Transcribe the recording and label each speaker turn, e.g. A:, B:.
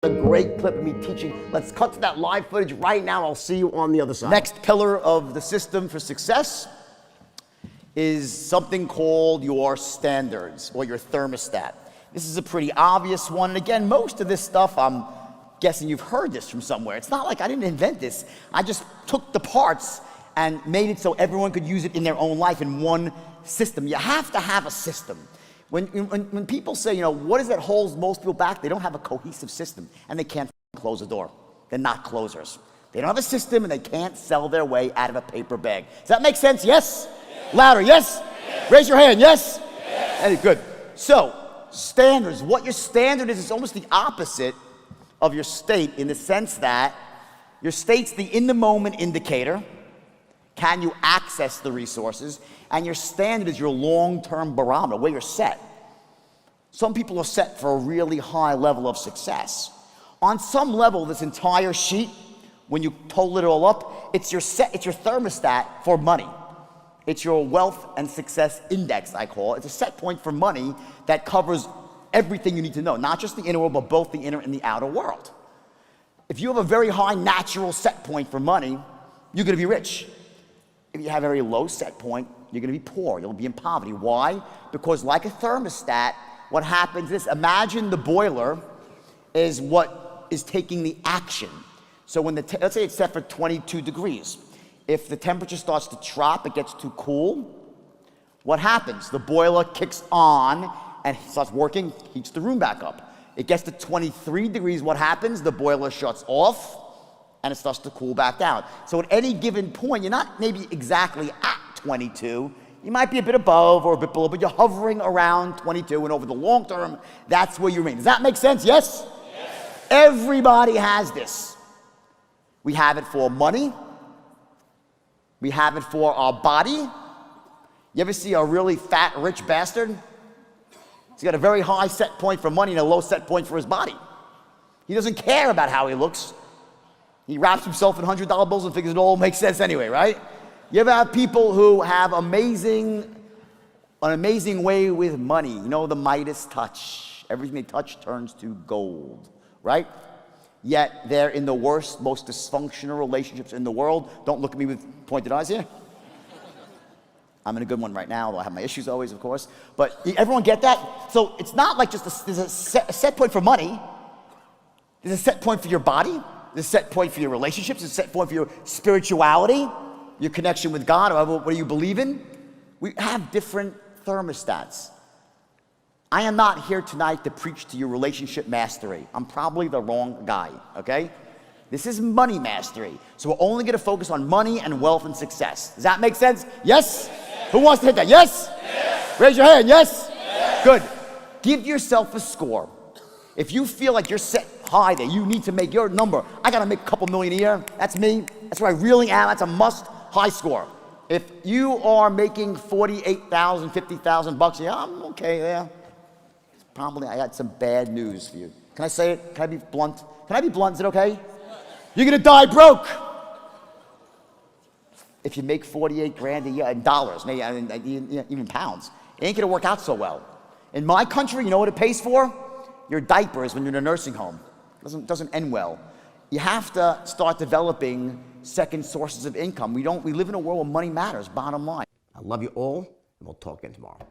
A: A great clip of me teaching. Let's cut to that live footage right now. I'll see you on the other side. Next pillar of the system for success is something called your standards or your thermostat. This is a pretty obvious one. And again, most of this stuff, I'm guessing you've heard this from somewhere. It's not like I didn't invent this. I just took the parts and made it so everyone could use it in their own life in one system. You have to have a system. When people say, what is that holds most people back? They don't have a cohesive system, and they can't close a door. They're not closers. They don't have a system, and they can't sell their way out of a paper bag. Does that make sense? Yes? Yes. Louder, yes? Yes? Raise your hand, yes? Yes. Hey, good. So, standards. What your standard is almost the opposite of your state in the sense that your state's the in-the-moment indicator. Can you access the resources? And your standard is your long-term barometer, where you're set. Some people are set for a really high level of success. On some level, this entire sheet, when you total it all up, it's your thermostat for money. It's your wealth and success index, I call it. It's a set point for money that covers everything you need to know, not just the inner world, but both the inner and the outer world. If you have a very high natural set point for money, you're going to be rich. If you have a very low set point, you're going to be poor. You'll be in poverty. Why? Because like a thermostat, what happens is, imagine the boiler is what is taking the action. So when let's say it's set for 22 degrees. If the temperature starts to drop, it gets too cool, what happens? The boiler kicks on and starts working, heats the room back up. It gets to 23 degrees, what happens? The boiler shuts off and it starts to cool back down. So at any given point, you're not maybe exactly at 22, you might be a bit above or a bit below, but you're hovering around 22, and over the long term, that's where you remain. Does that make sense? Yes? Yes. Everybody has this. We have it for money. We have it for our body. You ever see a really fat, rich bastard? He's got a very high set point for money and a low set point for his body. He doesn't care about how he looks. He wraps himself in $100 bills and figures it all makes sense anyway, right? You ever have people who have an amazing way with money? The Midas touch. Everything they touch turns to gold, right? Yet they're in the worst, most dysfunctional relationships in the world. Don't look at me with pointed eyes here. I'm in a good one right now, although I have my issues always, of course. But everyone get that? So it's not like just there's a set point for money. There's a set point for your body. There's a set point for your relationships. There's a set point for your spirituality, your connection with God, or what do you believe in? We have different thermostats. I am not here tonight to preach to you relationship mastery. I'm probably the wrong guy, okay? This is money mastery. So we're only going to focus on money and wealth and success. Does that make sense? Yes? Yes. Who wants to hit that? Yes? Yes. Raise your hand. Yes? Yes? Good. Give yourself a score. If you feel like you're set high there, you need to make your number. I got to make a couple million a year. That's me. That's where I really am. That's a must high score. If you are making $48,000, $50,000 a year, I'm okay there. Probably I got some bad news for you. Can I say it? Can I be blunt? Can I be blunt? Is it okay? You're going to die broke. If you make 48 grand a year in dollars, maybe even pounds, it ain't going to work out so well. In my country, you know what it pays for? Your diapers when you're in a nursing home. Doesn't end well. You have to start developing second sources of income. We live in a world where money matters, bottom line. I love you all, and we'll talk again tomorrow.